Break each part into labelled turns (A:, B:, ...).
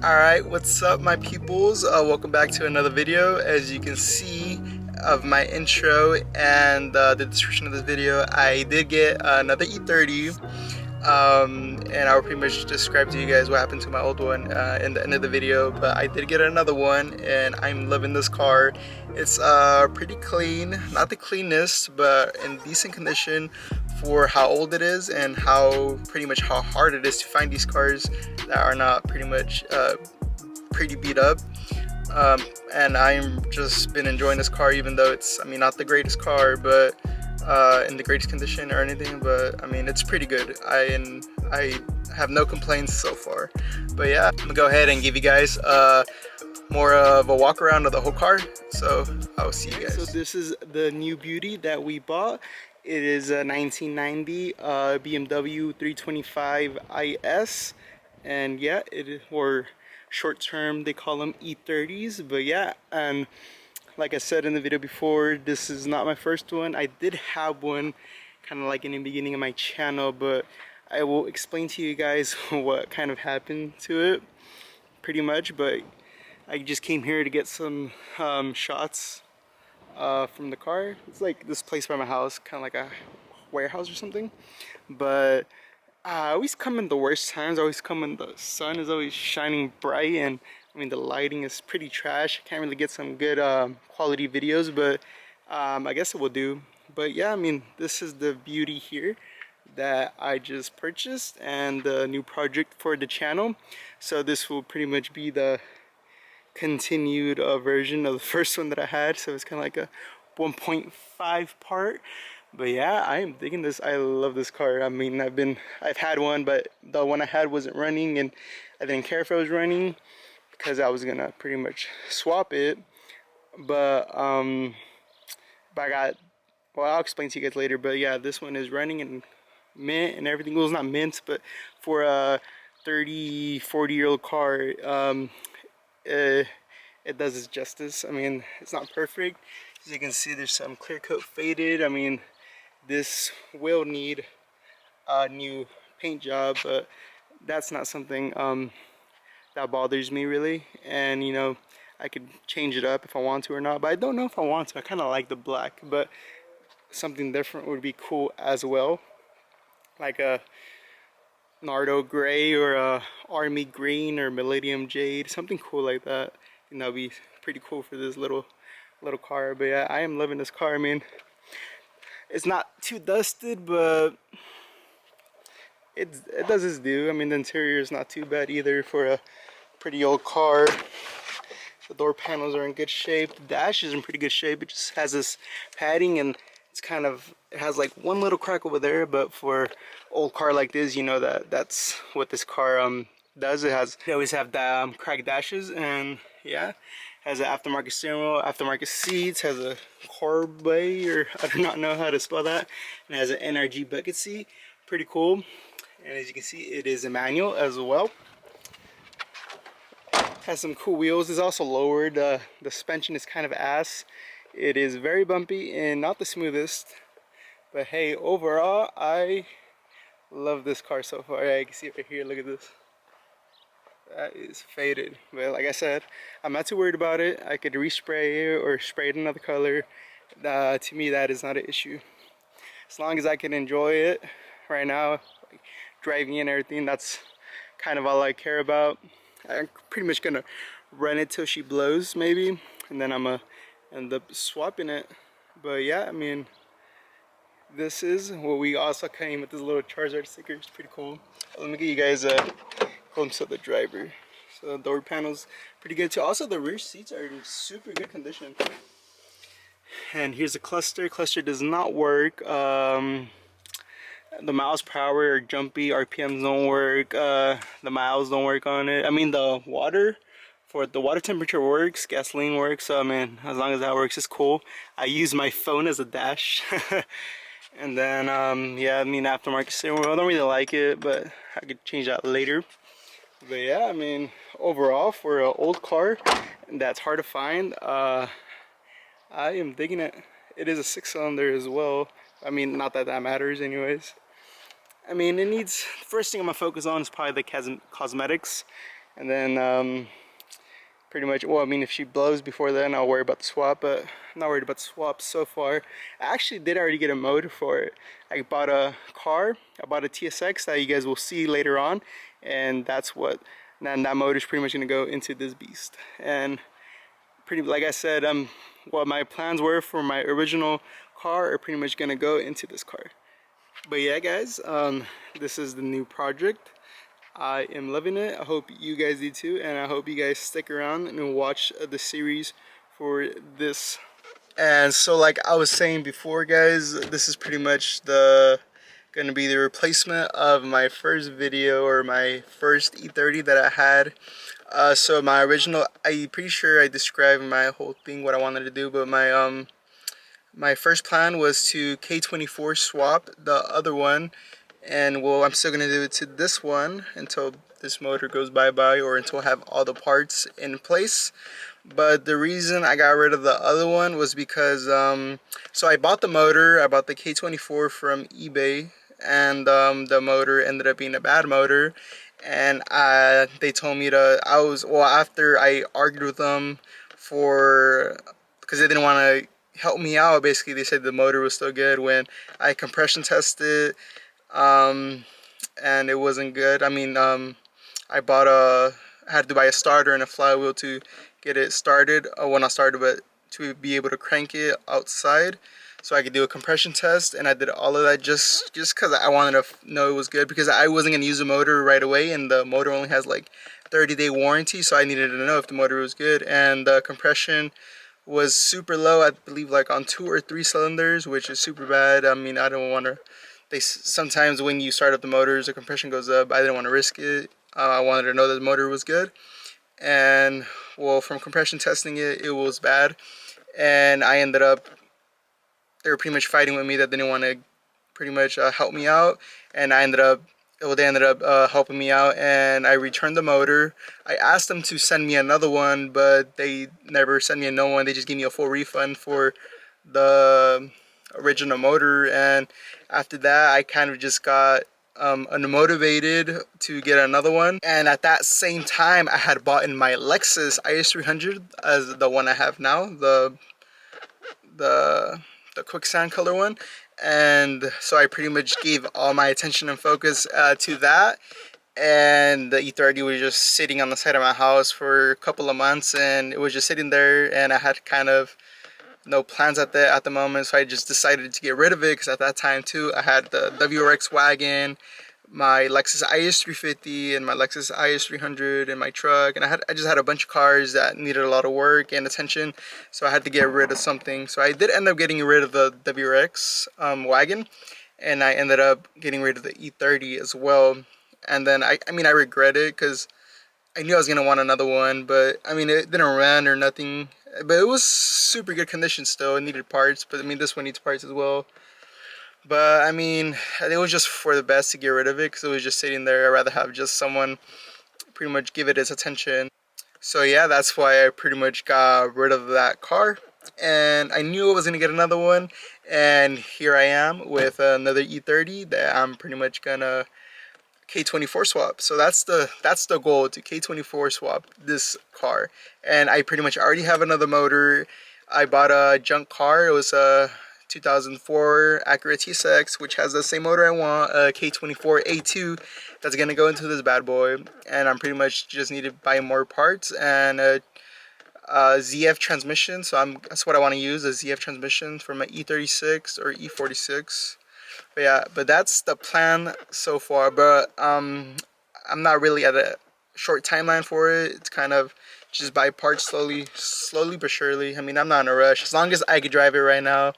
A: Alright, what's up my peoples? Welcome back to another video. As you can see of my intro and the description of this video, I did get another E30, and I'll pretty much describe to you guys what happened to my old one in the end of the video. But I did get another one and I'm loving this car. It's pretty clean, not the cleanest, but in decent condition for how old it is and how hard it is to find these cars that are not pretty beat up. And I'm just been enjoying this car, even though it's, not the greatest car, but in the greatest condition or anything, but it's pretty good. I have no complaints so far. But yeah, I'm gonna go ahead and give you guys more of a walk around of the whole car, so I'll see you guys. So this is the new beauty that we bought. It is a 1990 BMW 325 IS, and yeah, or short term they call them E30s. But yeah, and like I said in the video before, this is not my first one. I did have one kind of like in the beginning of my channel, but I will explain to you guys what kind of happened to it pretty much. But I just came here to get some shots from the car. It's like this place by my house, kind of like a warehouse or something. But I always come in the worst times. I always come when the sun is always shining bright, and the lighting is pretty trash. I can't really get some good quality videos, but I guess it will do. But yeah, this is the beauty here that I just purchased and the new project for the channel. So this will pretty much be the continued version of the first one that I had. So it's kind of like a 1.5 part. But yeah, I am digging this. I love this car. I've had one, but the one I had wasn't running, and I didn't care if it was running because I was gonna pretty much swap it. But I'll explain to you guys later. But yeah, this one is running and mint and everything. Well, it's not mint, but for a 30-40-year-old car, it does its justice. It's not perfect. As you can see, there's some clear coat faded. This will need a new paint job, but that's not something that bothers me really. And I could change it up if I want to or not, but I don't know if I want to. I kind of like the black, but something different would be cool as well, like a Nardo gray or a army green or millennium jade, something cool like that. And that'd be pretty cool for this little car. But yeah, I am loving this car. It's not too dusted, but it does its due. The interior is not too bad either for a pretty old car. The door panels are in good shape. The dash is in pretty good shape. It just has this padding, and it has like one little crack over there, but for old car like this, that's what this car does. They always have the cracked dashes, and yeah, has an aftermarket steering wheel, aftermarket seats, has a carb bay, or I do not know how to spell that, and it has an NRG bucket seat. Pretty cool. And as you can see, it is a manual as well. Has some cool wheels. It's also lowered. The suspension is kind of ass. It is very bumpy and not the smoothest, but hey, overall I love this car so far. Yeah, you can see it right here. Look at this. That is faded, but like I said, I'm not too worried about it. I could respray it or spray it another color. To me, that is not an issue. As long as I can enjoy it right now, like driving and everything, that's kind of all I care about. I'm pretty much gonna run it till she blows maybe, and then I'm gonna end up swapping it. But yeah, this is what we also came with, this little Charizard sticker. It's pretty cool. Let me get you guys a glimpse of the driver. So the door panel's pretty good too. Also, the rear seats are in super good condition. And here's the cluster. Cluster does not work. The miles per hour are jumpy. RPMs don't work. The miles don't work on it. The water temperature works. Gasoline works. So as long as that works, it's cool. I use my phone as a dash. And then yeah, aftermarket steering wheel. I don't really like it, but I could change that later. But yeah, overall, for an old car that's hard to find, I am digging it. It is a 6-cylinder as well. Not that that matters anyways. It needs, first thing I'm gonna focus on is probably the cosmetics. and then pretty much, well, I mean, if she blows before then, I'll worry about the swap, but I'm not worried about the swap so far. I actually did already get a motor for it. I bought a car, I bought a TSX that you guys will see later on, and that's what, and that motor is pretty much gonna go into this beast. And pretty, like I said, what my plans were for my original car are pretty much gonna go into this car. But yeah, guys, this is the new project. I am loving it. I hope you guys do too, and I hope you guys stick around and watch the series for this. And so, like I was saying before, guys, this is pretty much gonna be the replacement of my first video, or my first E30 that I had. So my original, I'm pretty sure I described my whole thing, what I wanted to do, but my first plan was to K24 swap the other one, and well, I'm still gonna do it to this one until this motor goes bye-bye, or until I have all the parts in place. But the reason I got rid of the other one was because so I bought the motor, I bought the K24 from eBay, and the motor ended up being a bad motor, and they told me to, well, after I argued with them because they didn't want to help me out. Basically, they said the motor was still good when I compression tested, and it wasn't good. I mean, I had to buy a starter and a flywheel to get it started. Well, not started, but to be able to crank it outside, so I could do a compression test. And I did all of that just because I wanted to know it was good, because I wasn't gonna use the motor right away, and the motor only has like 30-day warranty, so I needed to know if the motor was good. And the compression was super low, I believe like on 2 or 3 cylinders, which is super bad. I mean, I don't want to, sometimes when you start up the motors, the compression goes up. I didn't want to risk it. I wanted to know that the motor was good. And well, from compression testing it, it was bad. And I ended up, they were pretty much fighting with me that they didn't want to pretty much help me out. And I ended up, well, they ended up helping me out, and I returned the motor. I asked them to send me another one, but they never sent me a no one. They just gave me a full refund for the original motor. And after that, I kind of just got unmotivated to get another one. And at that same time, I had bought in my Lexus IS300 as the one I have now, the quicksand color one. And so I pretty much gave all my attention and focus to that. And the E30 was just sitting on the side of my house for a couple of months, and it was just sitting there, and I had kind of no plans at the moment, so I just decided to get rid of it, because at that time too I had the WRX wagon, my Lexus IS350, and my Lexus IS300 in my truck, and I just had a bunch of cars that needed a lot of work and attention, so I had to get rid of something. So I did end up getting rid of the WRX wagon, and I ended up getting rid of the E30 as well. And then I mean, I regret it, because I knew I was gonna want another one, but I mean, it didn't run or nothing, but it was super good condition still. It needed parts, but I mean, this one needs parts as well. But I mean, it was just for the best to get rid of it, because it was just sitting there. I'd rather have just someone pretty much give it its attention. So yeah, that's why I pretty much got rid of that car. And I knew I was gonna get another one, and here I am with another E30 that I'm pretty much gonna K24 swap. So that's the goal, to K24 swap this car. And I pretty much already have another motor. I bought a junk car. It was a 2004 Acura TSX, which has the same motor I want, a K24 A2, that's gonna go into this bad boy. And I'm pretty much just need to buy more parts, and a ZF transmission. So that's what I want to use, a ZF transmission for my E36 or E46. But yeah, but that's the plan so far. But I'm not really at a short timeline for it. It's kind of just buy parts slowly but surely. I mean, I'm not in a rush. As long as I could drive it right now,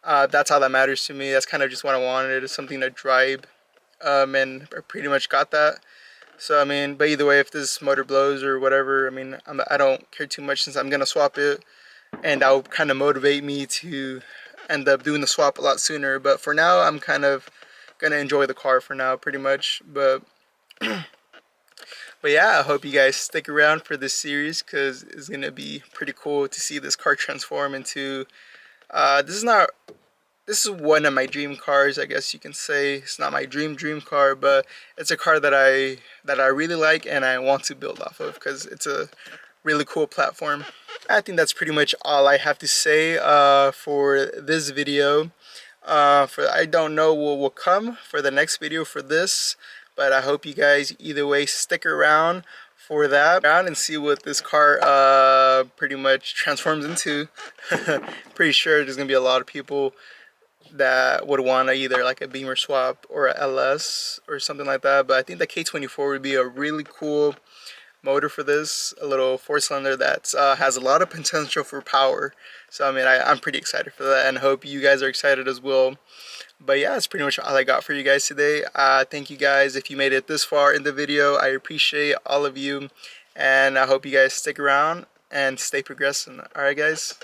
A: that's all that matters to me. That's kind of just what I wanted, is something to drive. And I pretty much got that. So I mean, but either way, if this motor blows or whatever, I mean, I don't care too much, since I'm gonna swap it, and that will kind of motivate me to end up doing the swap a lot sooner. But for now, I'm kind of gonna enjoy the car for now, pretty much. But yeah, I hope you guys stick around for this series, because it's gonna be pretty cool to see this car transform into this is not this is one of my dream cars, I guess you can say. It's not my dream car, but it's a car that I really like and I want to build off of because it's a really cool platform. I think that's pretty much all I have to say for this video. For I don't know what will come for the next video for this, but I hope you guys either way stick around for that and see what this car pretty much transforms into. Pretty sure there's gonna be a lot of people that would want to either like a Beamer swap or a LS or something like that, but I think the K24 would be a really cool motor for this, a little 4-cylinder that has a lot of potential for power. So I mean, I'm pretty excited for that and hope you guys are excited as well. But yeah, that's pretty much all I got for you guys today. Thank you guys if you made it this far in the video. I appreciate all of you, and I hope you guys stick around and stay progressing. All right, guys.